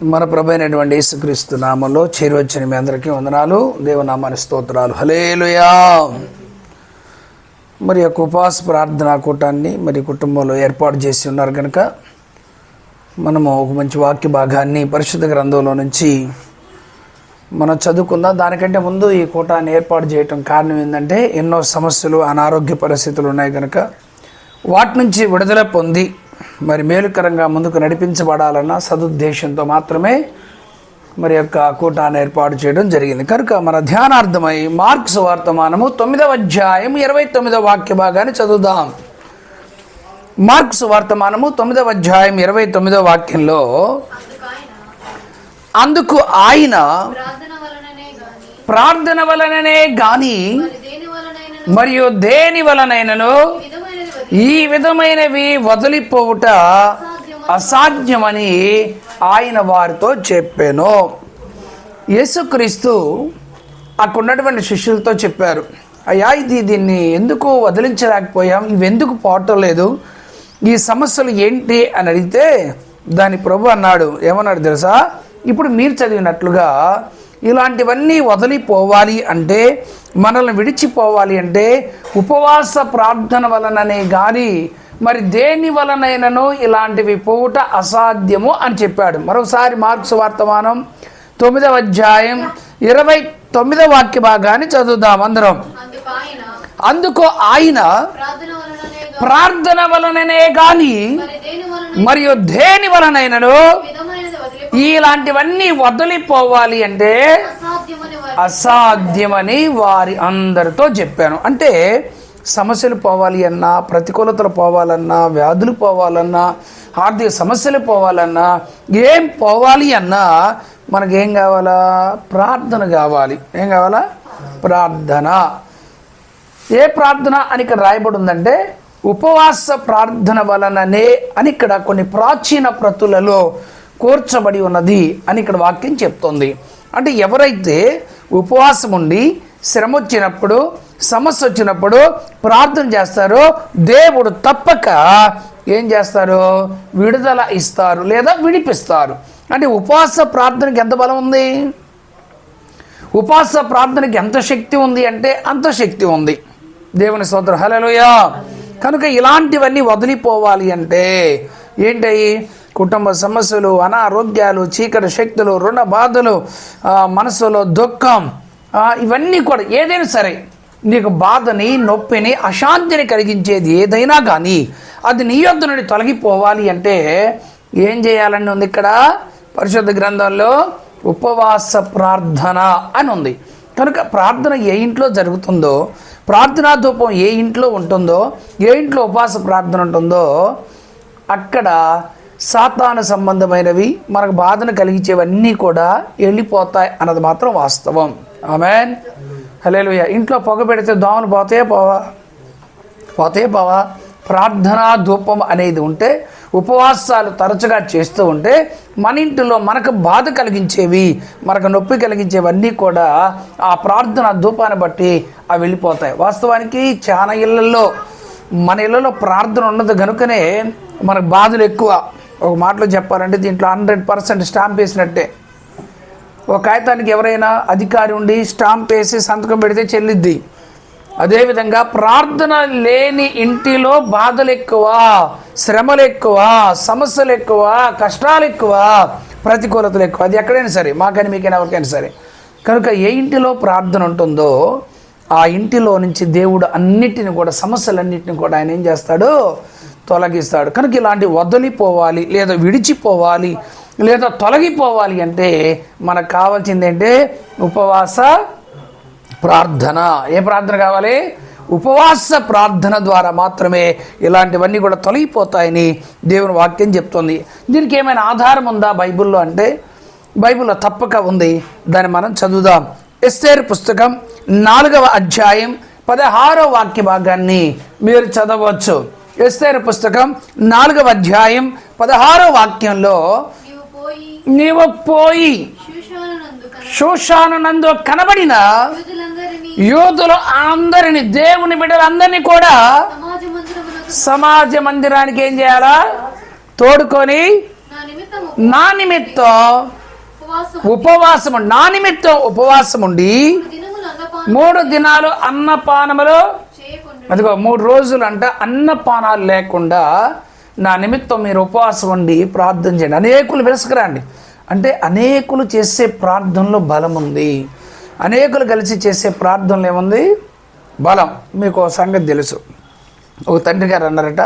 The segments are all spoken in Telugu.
మన ప్రభు అయినటువంటి యేసుక్రీస్తు నామంలో చేరువచ్చిన మీ అందరికీ వందనాలు, దేవనామాని స్తోత్రాలు. హల్లెలూయా. మరి యొక్క ఉపవాస ప్రార్థనా కూటాన్ని మరి కుటుంబంలో ఏర్పాటు చేసి ఉన్నారు కనుక మనము ఒక మంచి వాక్య భాగాన్ని పరిశుద్ధ గ్రంథంలో నుంచి మనం చదువుకుందాం. దానికంటే ముందు ఈ కూటాన్ని ఏర్పాటు చేయటం కారణం ఏంటంటే ఎన్నో సమస్యలు, అనారోగ్య పరిస్థితులు ఉన్నాయి కనుక వాటి నుంచి విడుదల పొంది మరి మేలుకరంగా ముందుకు నడిపించబడాలన్న సదుద్దేశంతో మాత్రమే మరి యొక్క కూటాన్ని ఏర్పాటు చేయడం జరిగింది. కనుక మన ధ్యానార్థమై మార్కు సువార్తమానము 9వ అధ్యాయం 29వ వాక్య భాగాన్ని చదువుదాం. మార్కు సువార్తమానము 9వ అధ్యాయం 29వ వాక్యంలో, అందుకు ఆయన ప్రార్థన వలననే గాని మరియు దేని వలనైనను ఈ విధమైనవి వదిలిపోవుట అసాధ్యమని ఆయన వారితో చెప్పాను. యేసుక్రీస్తు అక్కడ ఉన్నటువంటి శిష్యులతో చెప్పారు, అయ్యా దీన్ని ఎందుకు వదిలించలేకపోయాం, ఇవెందుకు పోవటం లేదు, ఈ సమస్యలు ఏంటి అని అడిగితే దాని ప్రభు అన్నాడు, ఏమన్నాడు తెలుసా, ఇప్పుడు మీరు చదివినట్లుగా ఇలాంటివన్నీ వదిలిపోవాలి అంటే, మనల్ని విడిచిపోవాలి అంటే ఉపవాస ప్రార్థన వలననే కానీ మరి దేని వలనైనను ఇలాంటివి పోవుట అసాధ్యము అని చెప్పాడు. మరొకసారి మార్కు సువార్తమానం 9వ అధ్యాయం 29వ వాక్య భాగాన్ని చదువుదాం అందరం. అందుకు ఆయన ప్రార్థన వలననే కానీ మరియు దేని వలనైనను ఇలాంటివన్నీ వదిలిపోవాలి అంటే అసాధ్యమని వారి అందరితో చెప్పాను. అంటే సమస్యలు పోవాలి అన్నా, ప్రతికూలతలు పోవాలన్నా, వ్యాధులు పోవాలన్నా, ఆర్థిక సమస్యలు పోవాలన్నా, ఏం పోవాలి అన్నా మనకేం కావాలా? ప్రార్థన కావాలి. ఏం కావాలా? ప్రార్థన. ఏ ప్రార్థన అని ఇక్కడ రాయబడి ఉందంటే ఉపవాస ప్రార్థన వలననే అని ఇక్కడ కొన్ని ప్రాచీన ప్రతులలో కూర్చబడి ఉన్నది అని ఇక్కడ వాక్యం చెప్తోంది. అంటే ఎవరైతే ఉపవాసం ఉండి శ్రమ వచ్చినప్పుడు, సమస్య వచ్చినప్పుడు ప్రార్థన చేస్తారో దేవుడు తప్పక ఏం చేస్తారు? విడుదల ఇస్తారు లేదా విడిపిస్తారు. అంటే ఉపవాస ప్రార్థనకి ఎంత బలం ఉంది? ఉపవాస ప్రార్థనకి ఎంత శక్తి ఉంది అంటే అంత శక్తి ఉంది. దేవుని స్తోత్రం. హల్లెలూయా. కనుక ఇలాంటివన్నీ వదిలిపోవాలి అంటే ఏంటయి? కుటుంబ సమస్యలు, అనారోగ్యాలు, చీకటి శక్తులు, రుణ బాధలు, మనసులో దుఃఖం, ఇవన్నీ కూడా ఏదైనా సరే నీకు బాధని, నొప్పిని, అశాంతిని కలిగించేది ఏదైనా కానీ అది నీ యొద్ద నుండి తొలగిపోవాలి అంటే ఏం చేయాలని ఉంది ఇక్కడ పరిశుద్ధ గ్రంథంలో? ఉపవాస ప్రార్థన అని ఉంది. కనుక ప్రార్థన ఏ ఇంట్లో జరుగుతుందో, ప్రార్థనా ధూపం ఏ ఇంట్లో ఉంటుందో, ఏ ఇంట్లో ఉపవాస ప్రార్థన ఉంటుందో అక్కడ సాతాను సంబంధమైనవి, మనకు బాధను కలిగించేవన్నీ కూడా వెళ్ళిపోతాయి అన్నది మాత్రం వాస్తవం. ఆమేన్. హల్లెలూయా. ఇంట్లో పొగ పెడితే దోమలు పోతే పోవా? ప్రార్థనా ధూపం అనేది ఉంటే, ఉపవాసాలు తరచుగా చేస్తూ ఉంటే మన ఇంటిలో మనకు బాధ కలిగించేవి, మనకు నొప్పి కలిగించేవన్నీ కూడా ఆ ప్రార్థనా ధూపాన్ని బట్టి అవి వెళ్ళిపోతాయి. వాస్తవానికి చాలా ఇళ్లలో, మన ఇళ్లలో ప్రార్థన ఉన్నది కనుకనే మనకు బాధలు ఎక్కువ. ఒక మాటలో చెప్పాలంటే దీంట్లో 100% స్టాంప్ వేసినట్టే. ఒక కాగితానికి ఎవరైనా అధికారి ఉండి స్టాంప్ వేసి సంతకం పెడితే చెల్లిద్ది. అదేవిధంగా ప్రార్థన లేని ఇంటిలో బాధలు ఎక్కువ, శ్రమలు ఎక్కువ, సమస్యలు ఎక్కువ, కష్టాలు ఎక్కువ, ప్రతికూలతలు ఎక్కువ. అది ఎక్కడైనా సరే, మాకని మీకైనా ఎవరికైనా సరే. కనుక ఏ ఇంటిలో ప్రార్థన ఉంటుందో ఆ ఇంటిలో నుంచి దేవుడు అన్నిటిని కూడా, సమస్యలన్నిటిని కూడా ఆయన ఏం చేస్తాడు? తొలగిస్తాడు. కనుక ఇలాంటి వదిలిపోవాలి లేదా విడిచిపోవాలి లేదా తొలగిపోవాలి అంటే మనకు కావాల్సింది ఏంటంటే ఉపవాస ప్రార్థన. ఏ ప్రార్థన కావాలి? ఉపవాస ప్రార్థన ద్వారా మాత్రమే ఇలాంటివన్నీ కూడా తొలగిపోతాయని దేవుని వాక్యం చెప్తుంది. దీనికి ఏమైనా ఆధారం ఉందా బైబిల్లో అంటే బైబిల్లో తప్పక ఉంది. దాన్ని మనం చదువుదాం. ఎస్తేరు పుస్తకం 4వ అధ్యాయం 16వ వాక్య భాగాన్ని మీరు చదవచ్చు. ఎస్తేరు పుస్తకం 4వ అధ్యాయం 16వ వాక్యంలో, నీవు పోయి షూషానునందు కనబడిన యూదులు అందరిని, దేవుని బిడ్డలందరినీ కూడా సమాజ మందిరానికి ఏం చేయాలా? తోడుకొని నా నిమిత్తం ఉపవాసము, నా నిమిత్తం ఉపవాసం ఉండి 3 దినాలు అన్నపానములు, అదిగో 3 రోజులు అంట అన్నపానాలు లేకుండా నా నిమిత్తం మీరు ఉపవాసం ఉండి ప్రార్థన చేయండి. అనేకులు వెలుసుకురండి అంటే అనేకులు చేసే ప్రార్థనలో బలం ఉంది. అనేకులు కలిసి చేసే ప్రార్థనలు ఏముంది? బలం. మీకు సంగతి తెలుసు. ఒక తండ్రి గారు అన్నారట,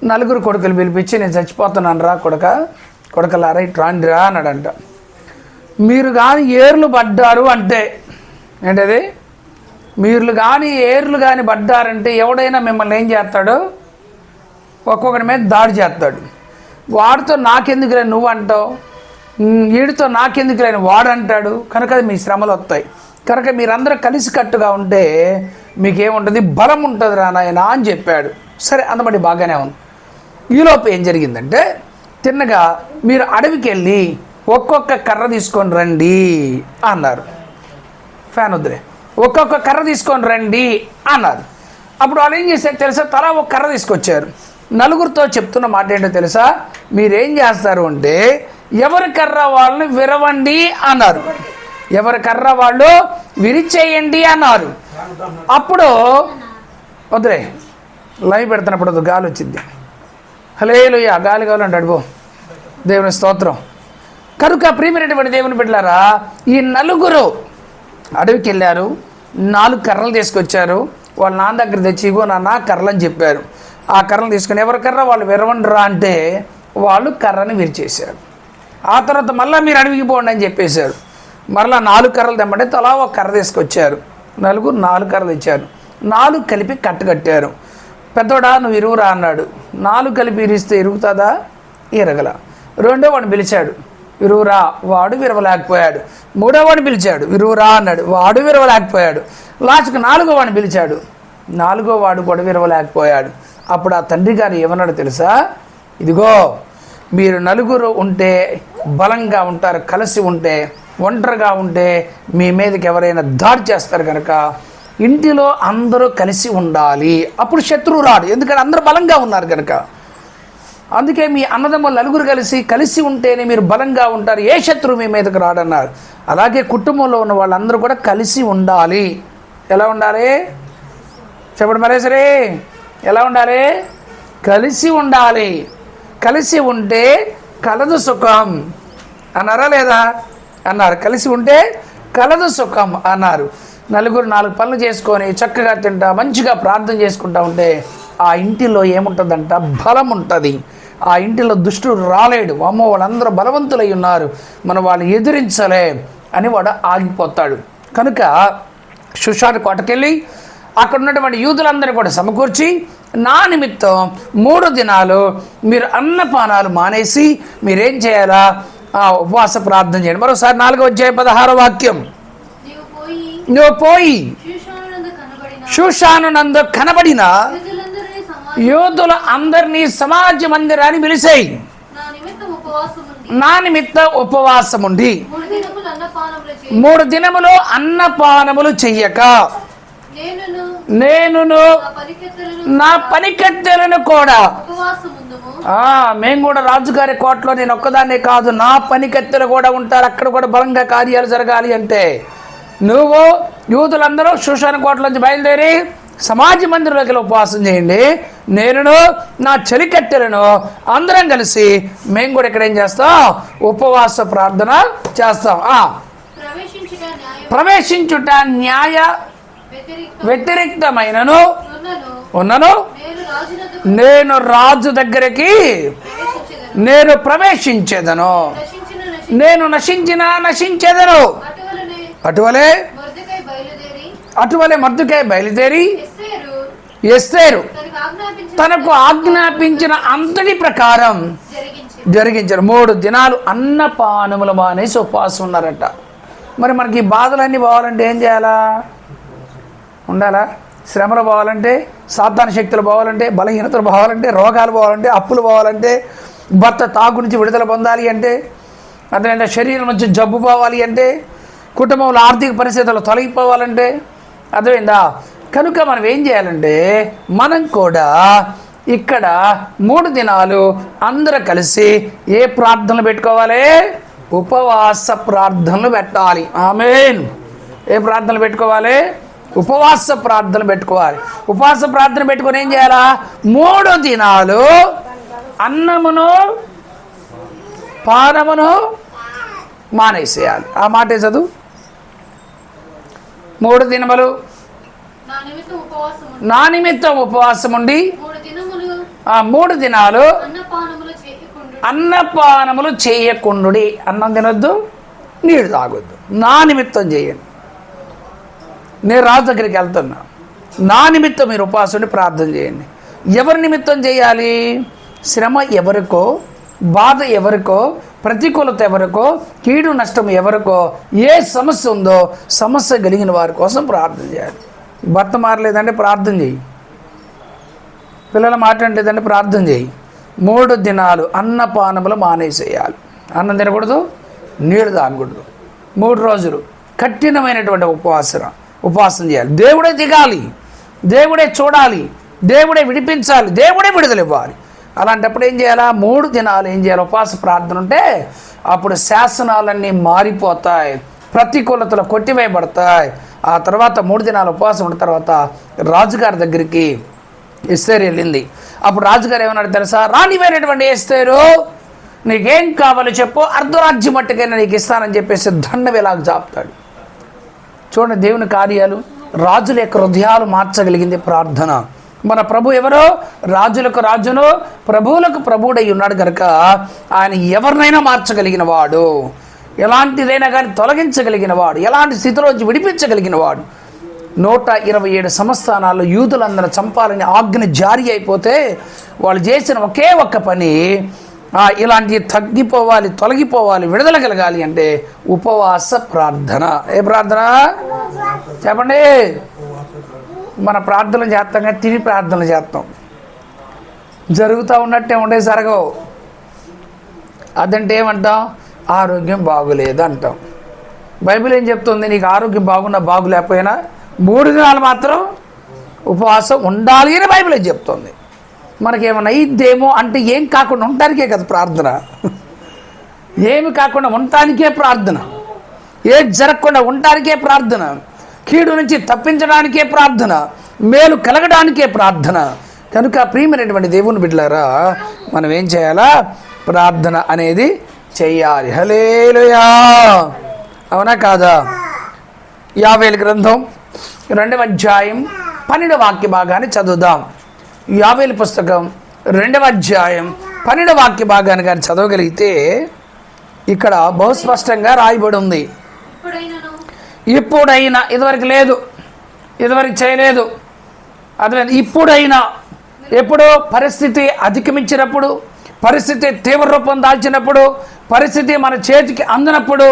4 కొడుకులు పిలిపించి నేను చచ్చిపోతున్నాను రా కొడకలారా ఇటు రాండిరా అన్నాడంట. మీరు కానీ ఏర్లు పడ్డారు అంటే ఏంటది? మీరు కానీ ఏర్లు కానీ పడ్డారంటే ఎవడైనా మిమ్మల్ని ఏం చేస్తాడు? ఒక్కొక్కడి మీద దాడి చేస్తాడు. వాడితో నాకెందుకులే నువ్వు అంటావు, వీడితో నాకెందుకులే వాడు అంటాడు. కనుక మీ శ్రమలు వస్తాయి. కనుక మీరందరూ కలిసికట్టుగా ఉంటే మీకేముంటుంది? బలం ఉంటుంది రా నాయనా అని చెప్పాడు. సరే అందబడి బాగానే ఉంది. ఈలోపు ఏం జరిగిందంటే తిన్నగా మీరు అడవికి వెళ్ళి ఒక్కొక్క కర్ర తీసుకొని రండి అన్నారు. ఫ్యాన్ వద్దులే, ఒక్కొక్క కర్ర తీసుకొని రండి అన్నారు. అప్పుడు వాళ్ళు ఏం చేశారు తెలుసా? తలా ఒక కర్ర తీసుకొచ్చారు. 4గురితో చెప్తున్న మాట ఏంటో తెలుసా? మీరేం చేస్తారు అంటే ఎవరి కర్ర వాళ్ళని విరవండి అన్నారు. ఎవరి కర్ర వాళ్ళు విరిచేయండి అన్నారు. అప్పుడు వద్దులే, లైవ్ పెడుతున్నప్పుడు గాలి వచ్చింది. హల్లెలూయా, గాలి కావాలంటే అడుగు. దేవుని స్తోత్రం. కనుక ప్రియమైనటువంటి దేవుని బిడ్డలారా, ఈ 4 అడవికి వెళ్ళారు. 4 కర్రలు తీసుకొచ్చారు. వాళ్ళ నాన్న దగ్గర తెచ్చి ఇగో నాన్న కర్రలు అని చెప్పారు. ఆ కర్రలు తీసుకొని ఎవరి కర్ర వాళ్ళు విరవండిరా అంటే వాళ్ళు కర్రని విరిచేశారు. ఆ తర్వాత మళ్ళీ మీరు అడవికి పోండి అని చెప్పేశారు. మరలా 4 కర్రలు తెమ్మంటే తలా ఒక కర్ర తీసుకొచ్చారు. 4 కర్రలు ఇచ్చారు. 4 కలిపి కట్టగట్టారు. పెద్దోడా నువ్వు ఇరుగురా అన్నాడు. 4 కలిపి ఇరిస్తే ఇరుగుతుందా? ఇరగల. 2వ వాడిని పిలిచాడు, విరువురా, వాడు విరవలేకపోయాడు. 3వ వాడిని పిలిచాడు, విరువురా అన్నాడు, వాడు విరవలేకపోయాడు. లాస్ట్కి 4వ వాడిని పిలిచాడు, 4వ వాడు కూడా విరవలేకపోయాడు. అప్పుడు ఆ తండ్రి గారు ఏమన్నాడు తెలుసా? ఇదిగో మీరు 4 ఉంటే బలంగా ఉంటారు, కలిసి ఉంటే, ఒంటరిగా ఉంటే మీ మీదకి ఎవరైనా దాడి చేస్తారు. కనుక ఇంటిలో అందరూ కలిసి ఉండాలి, అప్పుడు శత్రువు రాడు. ఎందుకంటే అందరూ బలంగా ఉన్నారు కనుక. అందుకే మీ అన్నదమ్ములు 4 కలిసి ఉంటేనే మీరు బలంగా ఉంటారు, ఏ శత్రువు మీ మీదకి రాడన్నారు. అలాగే కుటుంబంలో ఉన్న వాళ్ళందరూ కూడా కలిసి ఉండాలి. ఎలా ఉండాలి చెప్పండి మరే సరే? ఎలా ఉండాలి? కలిసి ఉండాలి. కలిసి ఉంటే కలదు సుఖం అన్నారా లేదా? అన్నారు. కలిసి ఉంటే కలదు సుఖం అన్నారు. 4 పనులు చేసుకొని చక్కగా తింటా మంచిగా ప్రార్థన చేసుకుంటా ఉంటే ఆ ఇంటిలో ఏముంటుందంట? బలం ఉంటుంది. ఆ ఇంటిలో దుష్టుడు రాలేడు. అమ్మో వాళ్ళందరూ బలవంతులై ఉన్నారు, మనం వాళ్ళని ఎదిరించలే అని వాడు ఆగిపోతాడు. కనుక షూషాను కోటకెళ్ళి అక్కడ ఉన్నటువంటి యూదులందరూ కూడా సమకూర్చి నా నిమిత్తం 3 దినాలు మీరు అన్నపానాలు మానేసి మీరేం చేయాలా? ఉపవాస ప్రార్థన చేయండి. మరోసారి 4వ అధ్యాయం 16వ వాక్యం, నువ్వు పోయి షూషాను నందు కనబడిన యూదుల అందరినీ సమాజ మందిరాన్ని పిలిచేయి. నా నిమిత్త ఉపవాసముండి 3 దినములు అన్నపానములు చెయ్యక నేను నా పనికత్తెలను కూడా, మేము కూడా రాజుగారి కోటలో నేను ఒక్కదాన్నే కాదు, నా పనికత్తెలు కూడా ఉంటారు. అక్కడ కూడా బలంగా కార్యాలు జరగాలి అంటే నువ్వు యూదులందరూ షూషాను కోటలోంచి బయలుదేరి సమాజ మందిరంలోకి ఉపవాసం చేయండి. నేను నా చెలికత్తెలను అందరం కలిసి మేము కూడా ఇక్కడ ఏం చేస్తాం? ఉపవాస ప్రార్థన చేస్తాం. ప్రవేశించుట న్యాయ వ్యతిరేక్తమైనను ఉన్నను నేను రాజు దగ్గరికి నేను ప్రవేశించేదను, నేను నశించెదను. అటువలే మొర్దెకై బయలుదేరి ఎస్తేరు తనకు ఆజ్ఞాపించిన అంతటి ప్రకారం జరిగించారు. 3 దినాలు అన్నపానములు మానేసి ఉపవాసం ఉన్నారట. మరి మనకి ఈ బాధలన్నీ పోవాలంటే ఏం చేయాలా? ఉండాలా? శ్రమలు పోవాలంటే, సాతాన శక్తులు పోవాలంటే, బలహీనతలు పోవాలంటే, రోగాలు పోవాలంటే, అప్పులు పోవాలంటే, భర్త తాగు నుంచి విడుదల పొందాలి అంటే, అదేవిధంగా శరీరం నుంచి జబ్బు పోవాలి అంటే, కుటుంబంలో ఆర్థిక పరిస్థితులు తొలగిపోవాలంటే, అర్థమైందా? కనుక మనం ఏం చేయాలంటే మనం కూడా ఇక్కడ 3 దినాలు అందరూ కలిసి ఏ ప్రార్థనలు పెట్టుకోవాలి? ఉపవాస ప్రార్థనలు పెట్టాలి. ఆమేన్. ఏ ప్రార్థనలు పెట్టుకోవాలి? ఉపవాస ప్రార్థన పెట్టుకోవాలి. ఉపవాస ప్రార్థన పెట్టుకొని ఏం చేయాలా? 3 దినాలు అన్నమును పానమును మానేసేయాలి. ఆ మాటే చదువు. 3 దినములు నా నిమిత్తం ఉపవాసం ఉండి 3 దినాలు అన్నపానములు చేయకుండుడి. అన్నం తినొద్దు, నీళ్ళు తాగొద్దు. నా నిమిత్తం చేయండి. నేను రాజు దగ్గరికి వెళ్తున్నా. నా నిమిత్తం మీరు ఉపవాసం ఉండి ప్రార్థన చేయండి. ఎవరి నిమిత్తం చేయాలి? శ్రమ ఎవరికో, బాధ ఎవరికో, ప్రతికూలత ఎవరికో, కీడు నష్టం ఎవరికో, ఏ సమస్య ఉందో సమస్య కలిగిన వారి కోసం ప్రార్థన చేయాలి. భర్త మారలేదంటే ప్రార్థన చేయి. పిల్లలు మాట్లాడలేదంటే ప్రార్థన చేయి. 3 దినాలు అన్నపానములు మానేసేయాలి. అన్నం తినకూడదు, నీళ్ళు తాగకూడదు. 3 రోజులు కఠినమైనటువంటి ఉపవాసం చేయాలి. దేవుడే దిగాలి, దేవుడే చూడాలి, దేవుడే విడిపించాలి, దేవుడే విడుదల ఇవ్వాలి. అలాంటప్పుడు ఏం చేయాలా? 3 దినాలు ఏం చేయాలి? ఉపవాస ప్రార్థన ఉంటే అప్పుడు శాసనాలన్నీ మారిపోతాయి, ప్రతికూలతలు కొట్టివేయబడతాయి. ఆ తర్వాత 3 దినాలు ఉపవాసం ఉన్న తర్వాత రాజుగారి దగ్గరికి ఎస్తేరు వెళ్ళింది. అప్పుడు రాజుగారు ఏమన్నాడు తెలుసా? రాణివైనటువంటి ఎస్తేరు, నీకేం కావాలో చెప్పు, అర్ధరాజ్యం మట్టుకైనా నీకు ఇస్తానని చెప్పేసి దండవేలాగా చాపుతాడు. చూడండి దేవుని కార్యాలు. రాజుల యొక్క హృదయాలు మార్చగలిగింది ప్రార్థన. మన ప్రభు ఎవరో? రాజులకు రాజును, ప్రభువులకు ప్రభువుడై ఉన్నాడు కనుక ఆయన ఎవరినైనా మార్చగలిగిన వాడు, ఎలాంటిదైనా కానీ తొలగించగలిగిన వాడు, ఎలాంటి స్థితిలోంచి విడిపించగలిగిన వాడు. 127 సంస్థానాల్లో యూదులందరూ చంపాలని ఆజ్ఞ జారీ అయిపోతే వాళ్ళు చేసిన ఒకే ఒక్క పని, ఇలాంటివి తగ్గిపోవాలి, తొలగిపోవాలి, విడుదల కలగాలి అంటే ఉపవాస ప్రార్థన. ఏ ప్రార్థన చెప్పండి? మన ప్రార్థనలు చేస్తాం కానీ తిని ప్రార్థనలు చేస్తాం. జరుగుతూ ఉన్నట్టే ఉండే జరగవు. అదంటే ఏమంటాం? ఆరోగ్యం బాగులేదు అంటాం. బైబిల్ ఏం చెప్తుంది? నీకు ఆరోగ్యం బాగున్నా బాగులేకపోయినా 3 దినాలు మాత్రం ఉపవాసం ఉండాలి అని బైబిల్ ఏం చెప్తుంది. మనకేమన్నా ఇద్దేమో అంటే ఏం కాకుండా ఉండటానికే కదా ప్రార్థన. ఏమి కాకుండా ఉండటానికే ప్రార్థన, ఏది జరగకుండా ఉండటానికే ప్రార్థన, కీడు నుంచి తప్పించడానికే ప్రార్థన, మేలు కలగడానికే ప్రార్థన. కనుక ప్రియమైనటువంటి దేవుని బిడ్డలారా, మనం ఏం చేయాలా? ప్రార్థన అనేది చెయ్యాలి. హల్లెలూయా. అవునా కాదా? యావేలు గ్రంథం 2వ అధ్యాయం 12వ వాక్య భాగాన్ని చదువుదాం. యావేలు పుస్తకం 2వ అధ్యాయం 12వ వాక్య భాగాన్ని కానీ చదవగలిగితే ఇక్కడ బహుస్పష్టంగా రాయబడి ఉంది. ఇప్పుడైనా, ఇదివరకు లేదు, ఇదివరకు చేయలేదు, అదే ఇప్పుడైనా. ఎప్పుడు? పరిస్థితి అధిగమించినప్పుడు, పరిస్థితి తీవ్ర రూపం దాల్చినప్పుడు, పరిస్థితి మన చేతికి అందినప్పుడు,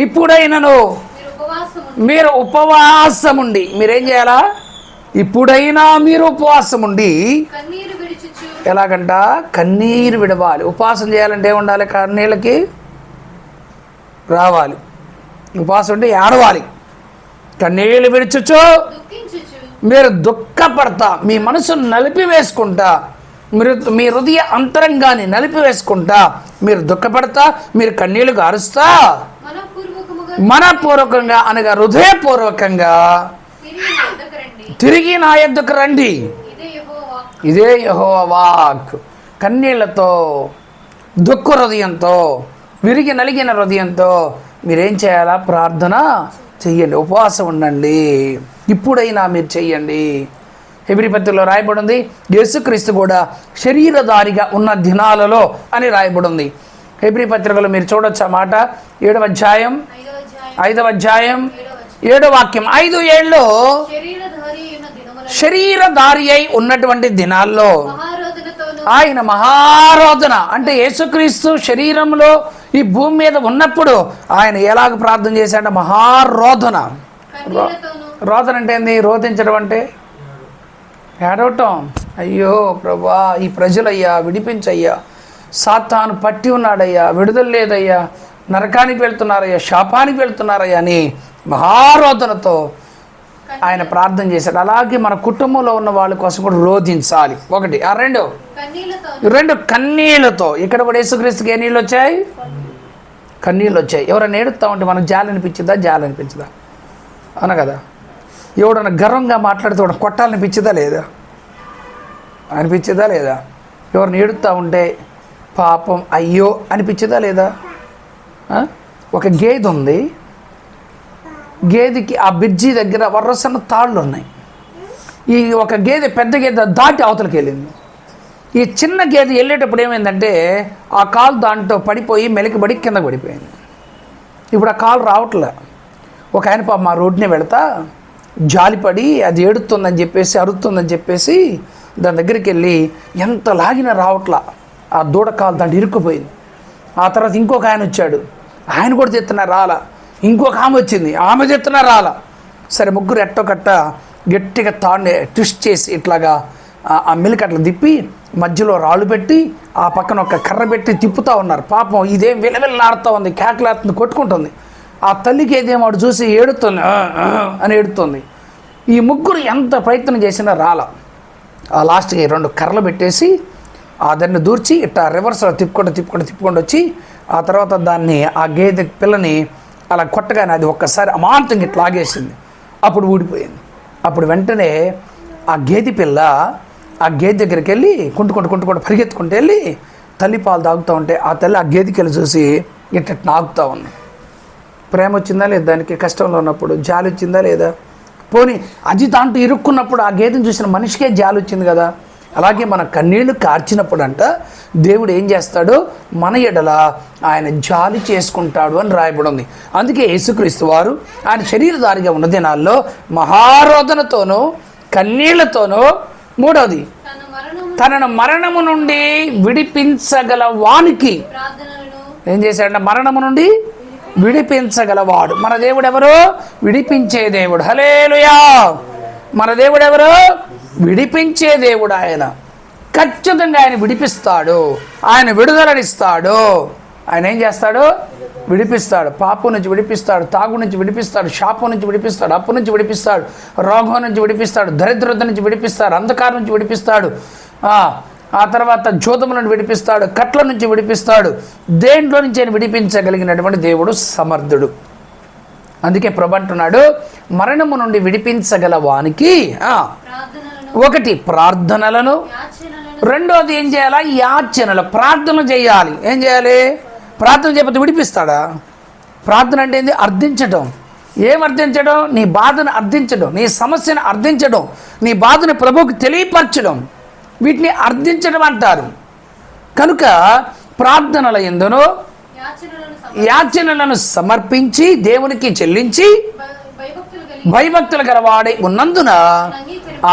ఇప్పుడైనాను మీరు ఉపవాసం ఉండి, మీరేం చేయాలా? ఇప్పుడైనా మీరు ఉపవాసం ఉండి, ఎలాగంట? కన్నీరు విడవాలి. ఉపవాసం చేయాలంటే ఏముండాలి? కన్నీళ్ళకి రావాలి. ఉపవాసం ఉంటే ఏడవాలి. కన్నీళ్ళు విడిచుచు మీరు దుఃఖపడతా, మీ మనసును నలిపివేసుకుంటా, మీ హృదయ అంతరంగాన్ని నలిపివేసుకుంటా, మీరు దుఃఖపడతా, మీరు కన్నీళ్లు గారుస్తా, మనపూర్వకంగా అనగా హృదయపూర్వకంగా తిరిగి నా యొద్దకు రండి. ఇదే యెహోవా వాక్. కన్నీళ్లతో, దుఃఖ హృదయంతో, విరిగి నలిగిన హృదయంతో మీరేం చేయాలా? ప్రార్థన చెయ్యండి, ఉపవాసం ఉండండి. ఇప్పుడైనా మీరు చెయ్యండి. హెబ్రీ పత్రికలో రాయబడి ఉంది, యేసుక్రీస్తు కూడా శరీరధారిగా ఉన్న దినాలలో అని రాయబడి ఉంది. హెబ్రీ పత్రికలో మీరు చూడొచ్చు ఆ మాట. 7వ అధ్యాయం 5వ అధ్యాయం 7వ వాక్యం. 5 ఏళ్ళు శరీరధారి అయి ఉన్నటువంటి దినాల్లో ఆయన మహారోదన, అంటే యేసుక్రీస్తు శరీరంలో ఈ భూమి మీద ఉన్నప్పుడు ఆయన ఎలాగ ప్రార్థన చేశాడంటే మహారోదన. రోదన అంటే ఏంది? రోధించడం అంటే ఏడవటం. అయ్యో ప్రభా, ఈ ప్రజలయ్యా విడిపించయ్యా, సాతాను పట్టి ఉన్నాడయ్యా, విడుదల లేదయ్యా, నరకానికి వెళ్తున్నారయ్యా, శాపానికి వెళ్తున్నారయ్యా అని మహారోదనతో ఆయన ప్రార్థన చేశాడు. అలాగే మన కుటుంబంలో ఉన్న వాళ్ళ కోసం కూడా రోధించాలి. ఒకటి. ఆ రెండు కన్నీళ్లతో. ఇక్కడ కూడా యేసుక్రీస్తుకి ఏ నీళ్ళు వచ్చాయి? కన్నీళ్ళు వచ్చాయి. ఎవరైనా ఏడుస్తూ ఉంటే మనకు జాలి అనిపించిందా? జాలి అనిపించదా? అవునా కదా? ఎవడన్నా గర్వంగా మాట్లాడితే వాడు కొట్టాలనిపించదా లేదా? అనిపించదా లేదా? ఎవరిని ఏడుస్తూ ఉంటే పాపం అయ్యో అనిపించదా లేదా? ఒక గేదె ఉంది. గేదెకి ఆ బ్రిడ్జి దగ్గర వర్రసన్న తాళ్ళు ఉన్నాయి. ఈ ఒక గేదె పెద్ద గేదె దాటి అవతలకి వెళ్ళింది. ఈ చిన్న గేదె వెళ్ళేటప్పుడు ఏమైందంటే ఆ కాలు దాంట్లో పడిపోయి మెలికబడి కింద పడిపోయింది. ఇప్పుడు ఆ కాలు రావట్లే. ఒక ఆయన పాప మా రోడ్డునే వెళతా జాలిపడి అది ఏడుతుందని చెప్పేసి అరుతుందని చెప్పేసి దాని దగ్గరికి వెళ్ళి ఎంత లాగినా రావట్లా. ఆ దూడ కాలు దాంట్లో ఇరుక్కుపోయింది. ఆ తర్వాత ఇంకొక ఆయన వచ్చాడు. ఆయన కూడా చెప్తున్నా రాలా. ఇంకొక ఆమె వచ్చింది. ఆమె చెప్తున్నా రాలా. సరే ముగ్గురు ఎట్టో కట్ట గట్టిగా తాండే ట్విస్ట్ చేసి ఇట్లాగా ఆ మిల్క్ అట్లా తిప్పి మధ్యలో రాళ్ళు పెట్టి ఆ పక్కన ఒక కర్ర పెట్టి తిప్పుతూ ఉన్నారు. పాపం ఇదేం విలవిల్లాడుతూ ఉంది, కేకలాడుతుంది, కొట్టుకుంటుంది. ఆ తల్లికి ఏదేమో చూసి ఏడుతుంది, అని ఏడుతుంది. ఈ ముగ్గురు ఎంత ప్రయత్నం చేసినా రాలా. ఆ లాస్ట్కి రెండు కర్రలు పెట్టేసి దాన్ని దూర్చి ఇట్లా రివర్స్లో తిప్పుకుంటూ వచ్చి ఆ తర్వాత దాన్ని ఆ గేదె పిల్లని అలా కొట్టగానే అది ఒక్కసారి అమాంతంగా ఇట్లా లాగేసింది. అప్పుడు ఊడిపోయింది. అప్పుడు వెంటనే ఆ గేదె పిల్ల ఆ గేదె దగ్గరికి వెళ్ళి కుంటుకుంటూ పరిగెత్తుకుంటూ వెళ్ళి తల్లి పాలు తాగుతూ ఉంటే ఆ తల్లి ఆ గేదెకి వెళ్ళి చూసి ఇట్లా నాగుతూ ఉంది. ప్రేమ వచ్చిందా లేదా? దానికి కష్టంలో ఉన్నప్పుడు జాలి వచ్చిందా లేదా? పోనీ అది దాంట్లో ఇరుక్కున్నప్పుడు ఆ గేదెని చూసిన మనిషికే జాలి వచ్చింది కదా. అలాగే మన కన్నీళ్లు కార్చినప్పుడు అంట దేవుడు ఏం చేస్తాడు? మన ఎడల ఆయన జాలి చేసుకుంటాడు అని రాయబడి ఉంది. అందుకే యేసుక్రీస్తు వారు ఆయన శరీరధారిగా ఉన్న దినాల్లో మహారోదనతోనూ కన్నీళ్లతోనూ, మూడవది తనను మరణము నుండి విడిపించగల వానికి ఏం చేశాడంటే మరణము నుండి విడిపించగలవాడు. మన దేవుడు ఎవరు? విడిపించే దేవుడు. హల్లెలూయా. మన దేవుడు ఎవరు? విడిపించే దేవుడు. ఆయన ఖచ్చితంగా ఆయన విడిపిస్తాడు. ఆయన విడుదలనిస్తాడు. ఆయన ఏం చేస్తాడు? విడిపిస్తాడు. పాపం నుంచి విడిపిస్తాడు, తాగు నుంచి విడిపిస్తాడు, శాపం నుంచి విడిపిస్తాడు, అప్పు నుంచి విడిపిస్తాడు, రోగం నుంచి విడిపిస్తాడు, దరిద్రత నుంచి విడిపిస్తాడు, అంధకారం నుంచి విడిపిస్తాడు, ఆ తర్వాత జోదము నుండి విడిపిస్తాడు, కట్ల నుంచి విడిపిస్తాడు. దేంట్లో నుంచి ఆయన విడిపించగలిగినటువంటి దేవుడు సమర్థుడు. అందుకే ప్రభు అంటున్నాడు మరణము నుండి విడిపించగల వానికి ఒకటి ప్రార్థనలను, రెండోది ఏం చేయాలా? యాచనలు. ప్రార్థన చేయాలి. ఏం చేయాలి? ప్రార్థన చేయకపోతే విడిపిస్తాడా? ప్రార్థన అంటే ఏంది? అర్థించడం. ఏం అర్థించడం? నీ బాధను అర్థించడం, నీ సమస్యను అర్థించడం, నీ బాధను ప్రభువుకి తెలియపరచడం, వీటిని అర్థించడం అంటారు. కనుక ప్రార్థనల యందును యాచనలను సమర్పించి దేవునికి చెల్లించి భయభక్తులు గలవాడై ఉన్నందున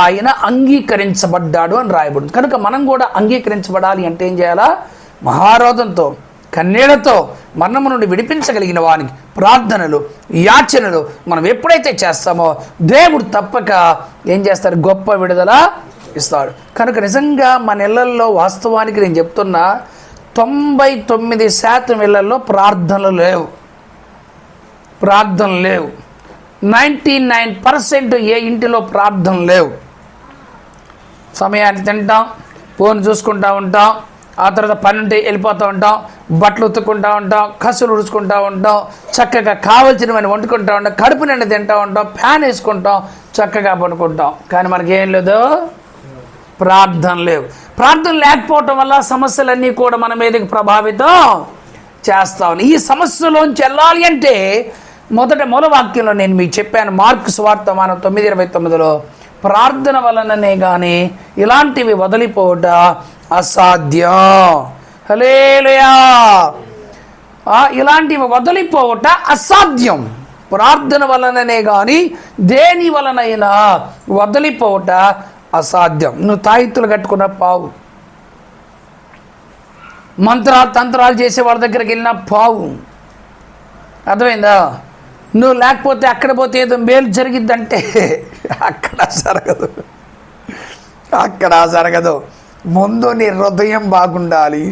ఆయన అంగీకరించబడ్డాడు అని రాయబడింది. కనుక మనం కూడా అంగీకరించబడాలి అంటే ఏం చేయాలా? మహారోధంతో కన్నీళ్లతో మరణము నుండి విడిపించగలిగిన వానికి ప్రార్థనలు, యాచనలు మనం ఎప్పుడైతే చేస్తామో దేవుడు తప్పక ఏం చేస్తారు? గొప్ప విడుదల ఇస్తాడు. కనుక నిజంగా మన ఇళ్లల్లో వాస్తవానికి నేను చెప్తున్నా 99% ఇళ్లలో ప్రార్థనలు లేవు. 99% ఏ ఇంటిలో ప్రార్థనలు లేవు. సమయాన్ని తింటాం, ఫోన్ చూసుకుంటూ ఉంటాం, ఆ తర్వాత పని ఉంటే వెళ్ళిపోతూ ఉంటాం, బట్టలు ఉతుక్కుంటూ ఉంటాం, కసులు ఉడుచుకుంటూ ఉంటాం, చక్కగా కావలసినవన్నీ వండుకుంటూ ఉంటాం, కడుపు నిండా తింటూ ఉంటాం, ఫ్యాన్ వేసుకుంటాం, చక్కగా పడుకుంటాం. కానీ మనకేం లేదు? ప్రార్థన లేవు. ప్రార్థన లేకపోవటం వల్ల సమస్యలన్నీ కూడా మన మీదకి ప్రభావితం చేస్తా ఉన్నాయి. ఈ సమస్యలోంచి వెళ్ళాలి అంటే మూల వాక్యంలో నేను మీకు చెప్పాను, మార్కు సువార్త 9:29 ప్రార్థన వలననే కానీ ఇలాంటివి వదిలిపోవట అసాధ్యం. హల్లెలూయా. ఇలాంటివి వదిలిపోవట అసాధ్యం. ప్రార్థన వలననే కానీ దేని వలనైనా వదిలిపోవట అసాధ్యం. నువ్వు తాయిత్తులు కట్టుకున్న పావు, తంత్రాలు చేసే వాళ్ళ దగ్గరికి వెళ్ళిన పావు, అర్థమైందా? నువ్వు లేకపోతే అక్కడ పోతే ఏదో మేలు జరిగిద్దంటే అక్కడ జరగదు. ముందు నీ హృదయం బాగుండాలి,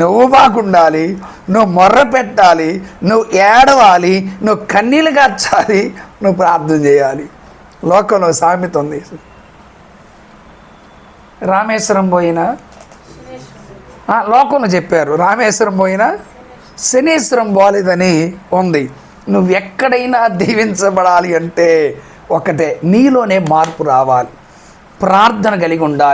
నువ్వు బాగుండాలి, నువ్వు మొర్ర పెట్టాలి, నువ్వు ఏడవాలి, నువ్వు కన్నీళ్ళు కార్చాలి, నువ్వు ప్రార్థన చేయాలి. లోకంలో సామెత ఉంది, రామేశ్వరం పోయినా లోకంలో చెప్పారు, రామేశ్వరం పోయినా శనేశ్వరం బాలేదని ఉంది. నువ్వు ఎక్కడైనా దీవించబడాలి అంటే ఒకటే, నీలోనే మార్పు రావాలి, ప్రార్థన కలిగి ఉండాలి.